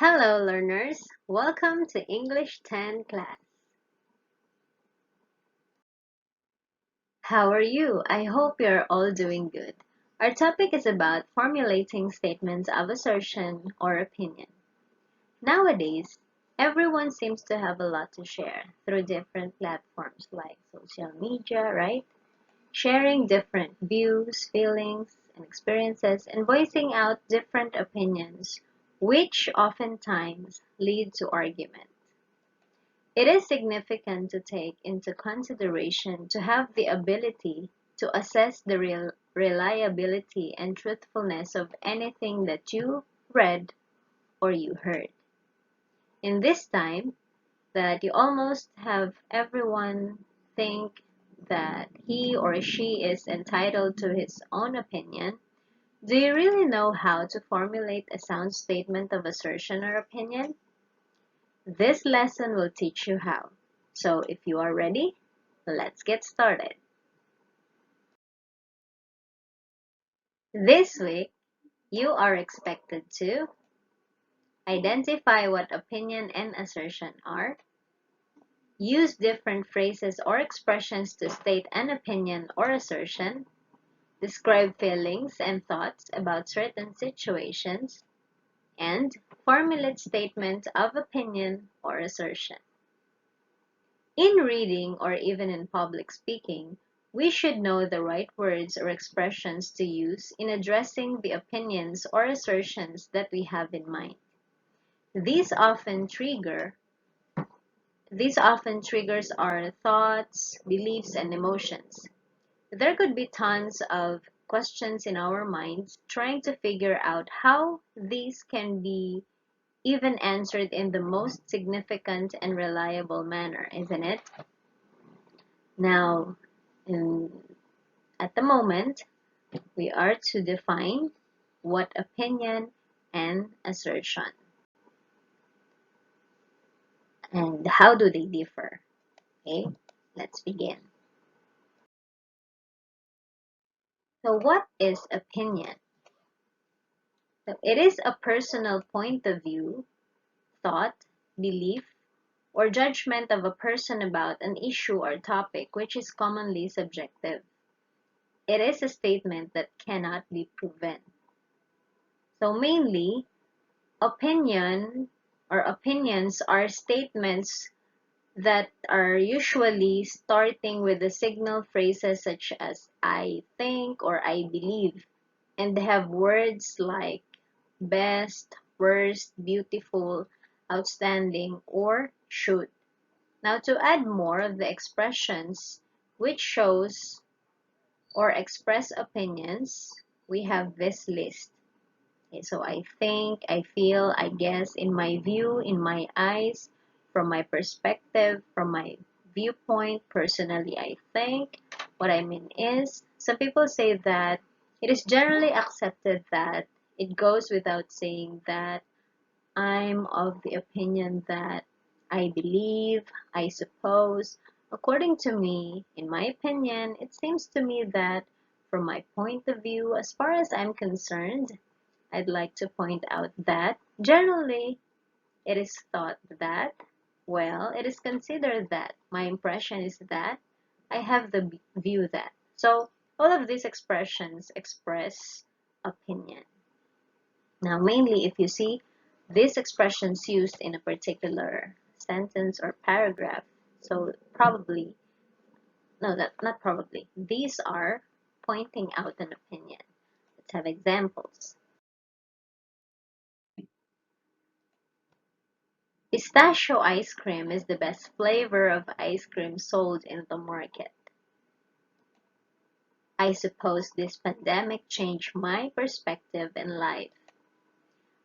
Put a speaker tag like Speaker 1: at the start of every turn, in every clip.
Speaker 1: Hello learners, welcome to English 10 class. How are you? I hope you're all doing good. Our topic is about formulating statements of assertion or opinion. Nowadays, everyone seems to have a lot to share through different platforms like social media, right? Sharing different views, feelings, and experiences and voicing out different opinions, which oftentimes lead to argument. It is significant to take into consideration to have the ability to assess the reliability and truthfulness of anything that you read or you heard. In this time that you almost have everyone think that he or she is entitled to his own opinion, do you really know how to formulate a sound statement of assertion or opinion? This lesson will teach you how. So if you are ready, let's get started. This week, you are expected to identify what opinion and assertion are, use different phrases or expressions to state an opinion or assertion, describe feelings and thoughts about certain situations, and formulate statements of opinion or assertion. In reading or even in public speaking, we should know the right words or expressions to use in addressing the opinions or assertions that we have in mind. These often triggers our thoughts, beliefs, and emotions. There could be tons of questions in our minds trying to figure out how these can be even answered in the most significant and reliable manner, isn't it? Now, in, at the moment, we are to define what opinion and assertion and how do they differ. Okay, let's begin. So what is opinion? So it is a personal point of view, thought, belief, or judgment of a person about an issue or topic which is commonly subjective. It is a statement that cannot be proven. So mainly, opinion or opinions are statements that are usually starting with the signal phrases such as I think or I believe, and they have words like best, worst, beautiful, outstanding, or should. Now to add more of the expressions which shows or express opinions, we have this list. Okay, so I think, I feel, I guess, in my view, in my eyes, from my perspective, from my viewpoint, personally, I think. What I mean is, some people say that it is generally accepted that it goes without saying that I'm of the opinion that I believe, I suppose. According to me, in my opinion, it seems to me that from my point of view, as far as I'm concerned, I'd like to point out that generally it is thought that, well, it is considered that, my impression is that, I have the view that. So all of these expressions express opinion. Now, mainly if you see these expressions used in a particular sentence or paragraph, so probably, no, not probably, these are pointing out an opinion. Let's have examples. Pistachio ice cream is the best flavor of ice cream sold in the market. I suppose this pandemic changed my perspective in life.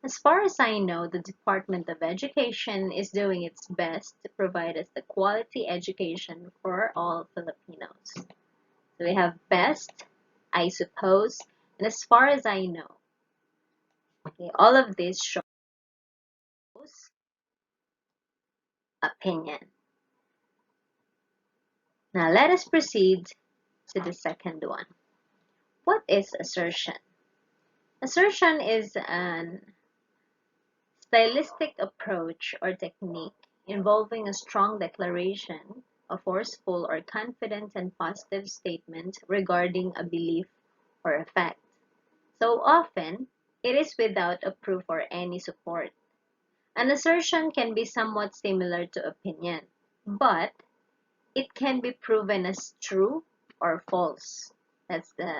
Speaker 1: As far as I know, the Department of Education is doing its best to provide us the quality education for all Filipinos. So we have best, I suppose, and as far as I know. Okay, all of this shows opinion. Now let us proceed to the second one. What is assertion? Assertion is an stylistic approach or technique involving a strong declaration, a forceful or confident and positive statement regarding a belief or a fact. So often, it is without a proof or any support. An assertion can be somewhat similar to opinion, but it can be proven as true or false. That's the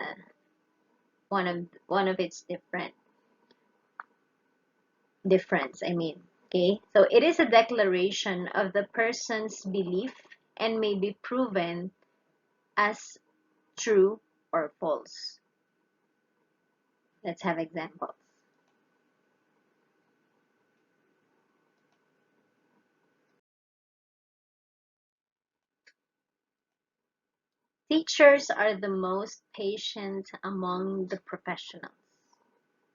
Speaker 1: one of its difference, I mean. Okay, so it is a declaration of the person's belief and may be proven as true or false. Let's have examples. Teachers are the most patient among the professionals.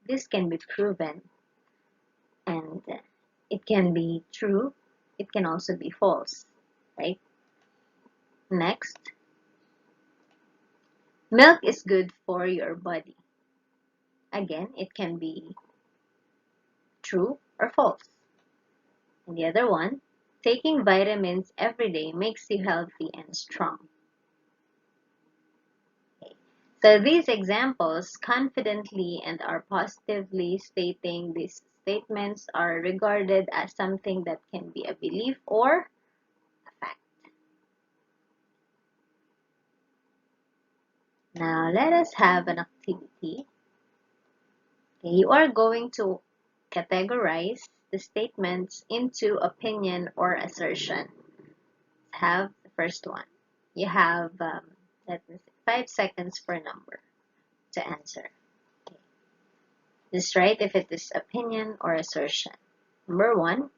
Speaker 1: This can be proven, and it can be true. It can also be false, right? Next, milk is good for your body. Again, it can be true or false. And the other one, taking vitamins every day makes you healthy and strong. Okay. So these examples confidently and are positively stating these statements are regarded as something that can be a belief or a fact. Now let us have an activity. Okay, you are going to categorize the statements into opinion or assertion. Have the first one. You have, let me see, 5 seconds per number to answer. Okay. Just write if it is opinion or assertion. Number 1,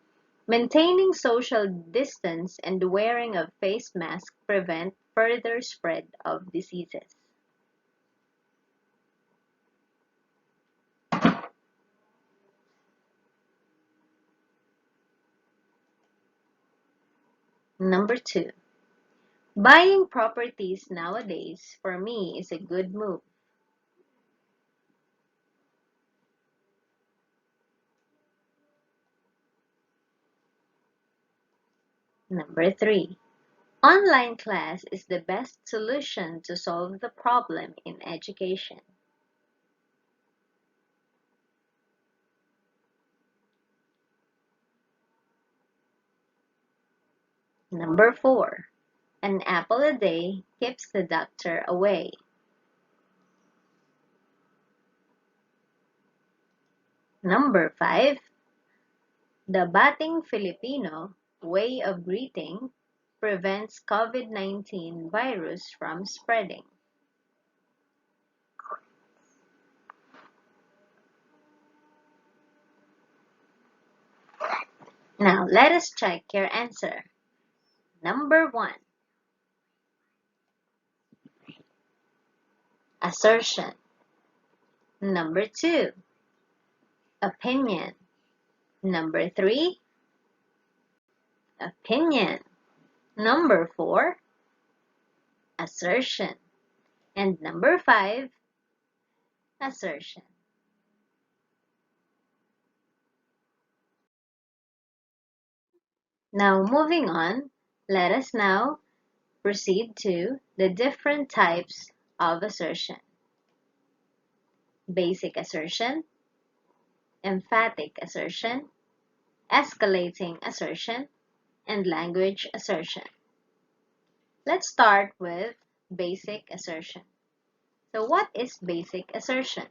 Speaker 1: maintaining social distance and the wearing of face masks prevent further spread of diseases. Number 2, buying properties nowadays for me is a good move. Number 3, online class is the best solution to solve the problem in education. Number 4, an apple a day keeps the doctor away. Number 5, the batting Filipino way of greeting prevents COVID-19 virus from spreading. Now, let us check your answer. Number 1, assertion. Number 2, opinion. Number 3, opinion. Number 4, assertion. And number 5, assertion. Now, moving on, let us now proceed to the different types of assertion. Basic assertion, emphatic assertion, escalating assertion, and language assertion. Let's start with basic assertion. So what is basic assertion?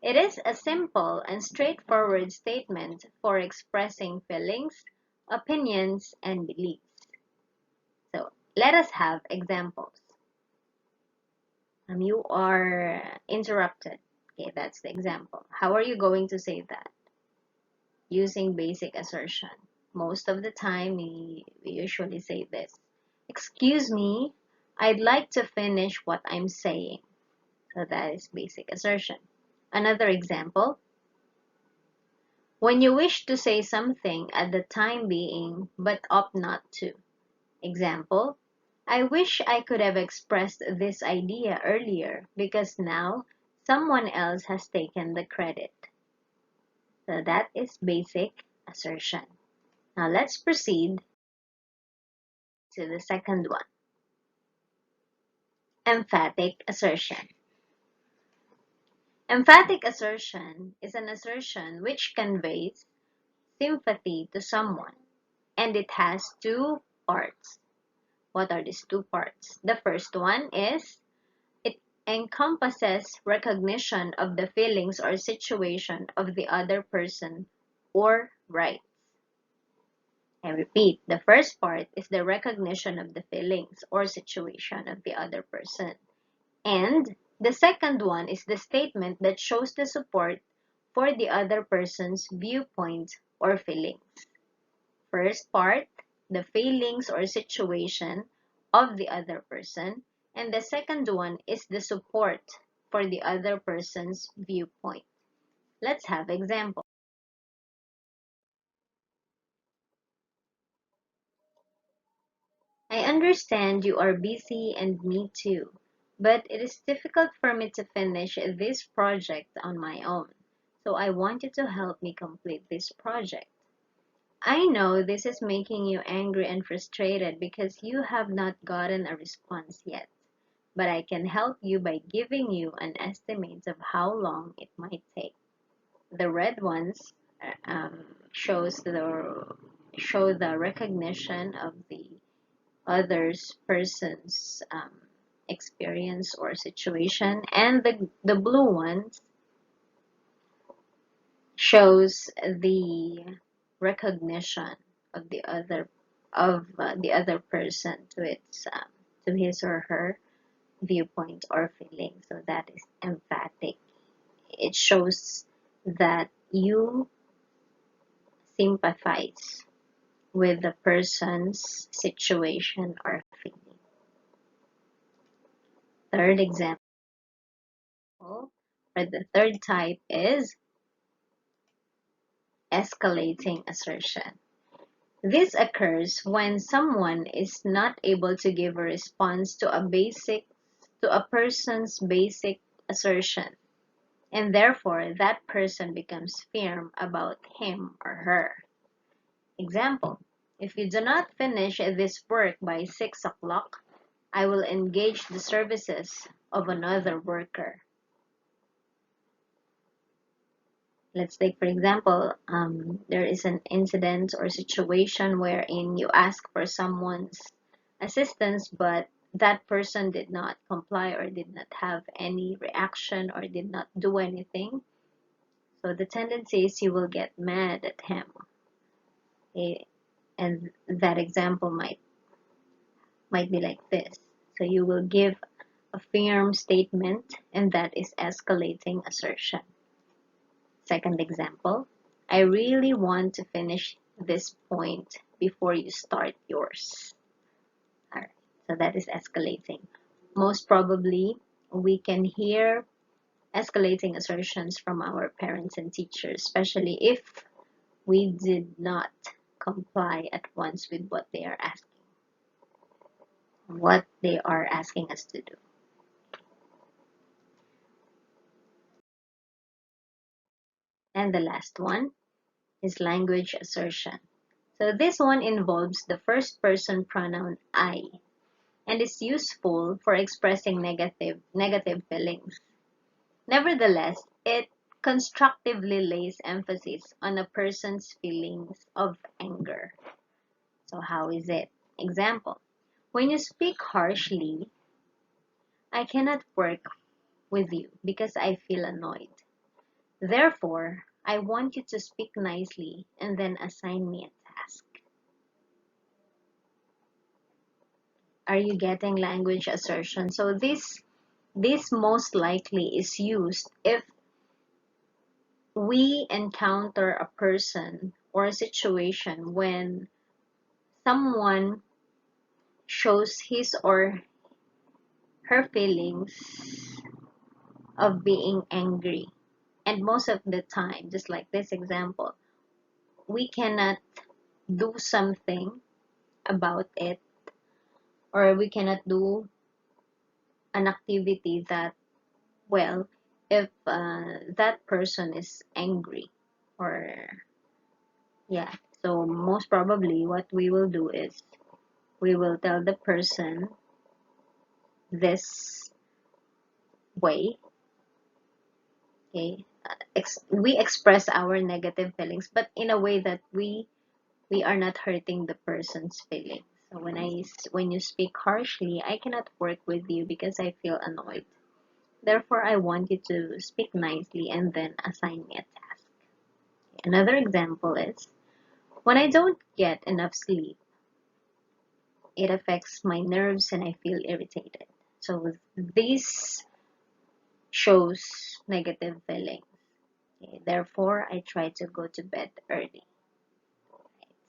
Speaker 1: It is a simple and straightforward statement for expressing feelings, opinions, and beliefs. So let us have examples. You are interrupted. Okay, that's the example. How are you going to say that? Using basic assertion. Most of the time, we usually say this. Excuse me, I'd like to finish what I'm saying. So that is basic assertion. Another example. When you wish to say something at the time being, but opt not to. Example. I wish I could have expressed this idea earlier because now someone else has taken the credit. So that is basic assertion. Now let's proceed to the second one, emphatic assertion. Emphatic assertion is an assertion which conveys sympathy to someone, and it has two parts. What are these two parts? The first one is it encompasses recognition of the feelings or situation of the other person or rights. I repeat, the first part is the recognition of the feelings or situation of the other person. And the second one is the statement that shows the support for the other person's viewpoint or feelings. First part, the feelings or situation of the other person. And the second one is the support for the other person's viewpoint. Let's have example. I understand you are busy and me too, but it is difficult for me to finish this project on my own. So I want you to help me complete this project. I know this is making you angry and frustrated because you have not gotten a response yet, but I can help you by giving you an estimate of how long it might take. The red ones shows the show the recognition of the other's person's experience or situation, and the blue ones shows the recognition of the other person to its to his or her viewpoint or feeling. So that is emphatic. It shows that you sympathize with the person's situation or feeling. Third example, or the third type is escalating assertion. This occurs when someone is not able to give a response to a person's basic assertion, and therefore that person becomes firm about him or her. Example: if you do not finish this work by 6 o'clock, I will engage the services of another worker. Let's take, for example, there is an incident or situation wherein you ask for someone's assistance, but that person did not comply or did not have any reaction or did not do anything. So the tendency is you will get mad at him. Okay? And that example might be like this. So you will give a firm statement, and that is escalating assertion. Second example, I really want to finish this point before you start yours. Alright, so that is escalating. Most probably, we can hear escalating assertions from our parents and teachers, especially if we did not comply at once with what they are asking us to do. And the last one is language assertion. So this one involves the first person pronoun I and is useful for expressing negative feelings. Nevertheless, it constructively lays emphasis on a person's feelings of anger. So how is it? Example: when you speak harshly, I cannot work with you because I feel annoyed. Therefore, I want you to speak nicely and then assign me a task. Are you getting language assertion? So this most likely is used if we encounter a person or a situation when someone shows his or her feelings of being angry. And most of the time, just like this example, we cannot do something about it, or we cannot do an activity that, well, if that person is angry, or Yeah, so most probably what we will do is we will tell the person this way, okay? We express our negative feelings, but in a way that we are not hurting the person's feelings. So when you speak harshly, I cannot work with you because I feel annoyed. Therefore, I want you to speak nicely and then assign me a task. Another example is when I don't get enough sleep, it affects my nerves and I feel irritated. So this shows negative feelings. Okay, therefore, I try to go to bed early.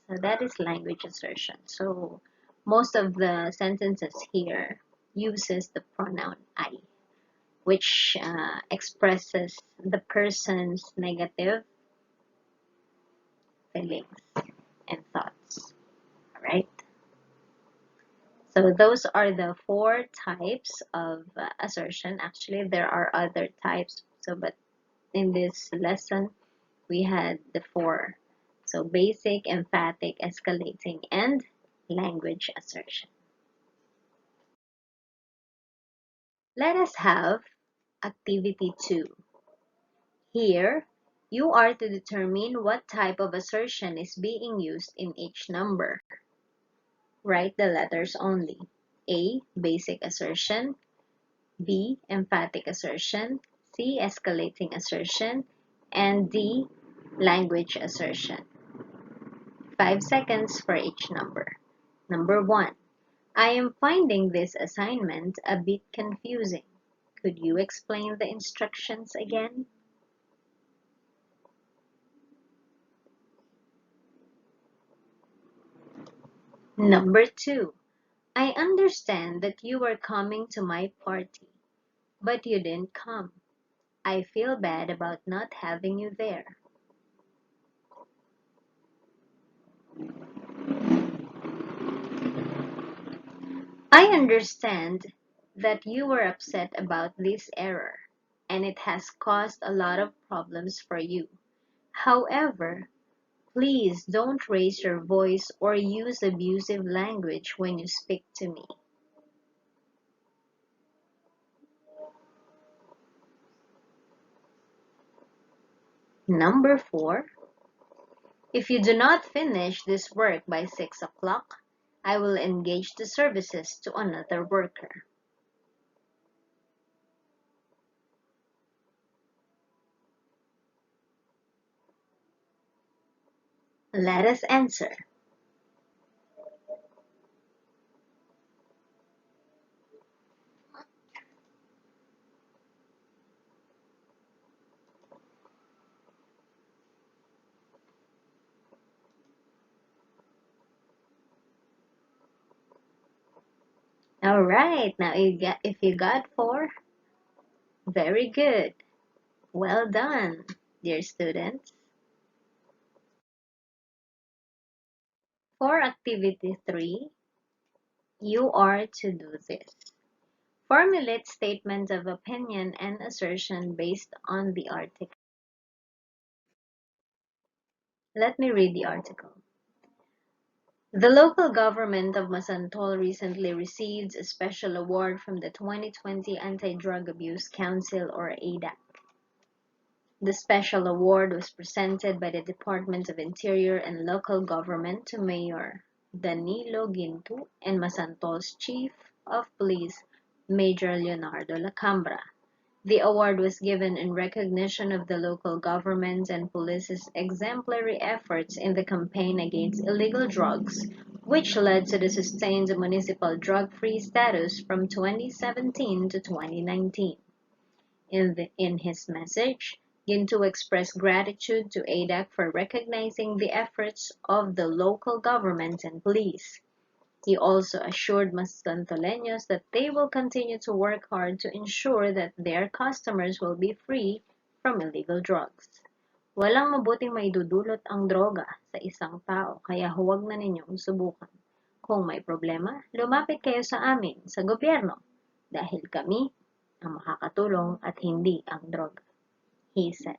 Speaker 1: So that is language assertion. So most of the sentences here uses the pronoun I, which expresses the person's negative feelings and thoughts. All right. So those are the four types of assertion. Actually, there are other types. So, but in this lesson, we had the four. So basic, emphatic, escalating, and language assertion. Let us have activity 2. Here, you are to determine what type of assertion is being used in each number. Write the letters only. A. Basic assertion. B. Emphatic assertion. C. Escalating assertion. And D. Language assertion. 5 seconds for each number. Number 1. I am finding this assignment a bit confusing. Could you explain the instructions again? Number 2. I understand that you were coming to my party, but you didn't come. I feel bad about not having you there. I understand that you were upset about this error, and it has caused a lot of problems for you. However, please don't raise your voice or use abusive language when you speak to me. Number 4. If you do not finish this work by 6 o'clock, I will engage the services to another worker. Let us answer. All right, now if you got 4, very good. Well done, dear students. For activity 3, you are to do this. Formulate statements of opinion and assertion based on the article. Let me read the article. The local government of Masantol recently received a special award from the 2020 Anti-Drug Abuse Council, or ADAC. The special award was presented by the Department of Interior and Local Government to Mayor Danilo Gintu and Masantol's Chief of Police, Major Leonardo Lacambra. The award was given in recognition of the local government and police's exemplary efforts in the campaign against illegal drugs, which led to the sustained municipal drug-free status from 2017 to 2019. In his message, Ginto expressed gratitude to ADAC for recognizing the efforts of the local government and police. He also assured Masantoleños that they will continue to work hard to ensure that their customers will be free from illegal drugs. Walang mabuting maidudulot ang droga sa isang tao, kaya huwag na ninyong subukan. Kung may problema, lumapit kayo sa amin, sa gobyerno, dahil kami ang makakatulong at hindi ang droga, he said.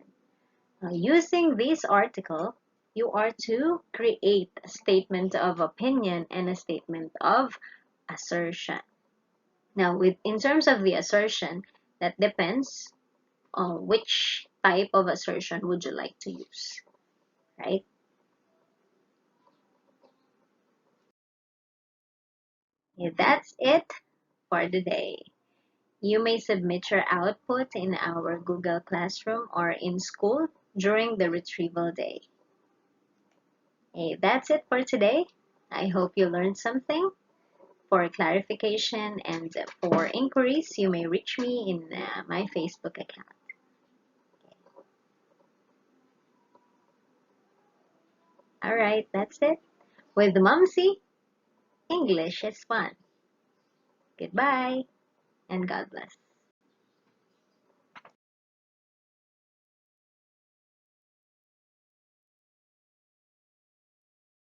Speaker 1: Using this article, You are to create a statement of opinion and a statement of assertion. Now, in terms of the assertion, that depends on which type of assertion would you like to use, right? Okay, that's it for the day. You may submit your output in our Google Classroom or in school during the retrieval day. Okay, that's it for today. I hope you learned something. For clarification and for inquiries, you may reach me in my Facebook account. All right, that's it. With Mumsy, English is fun. Goodbye and God bless.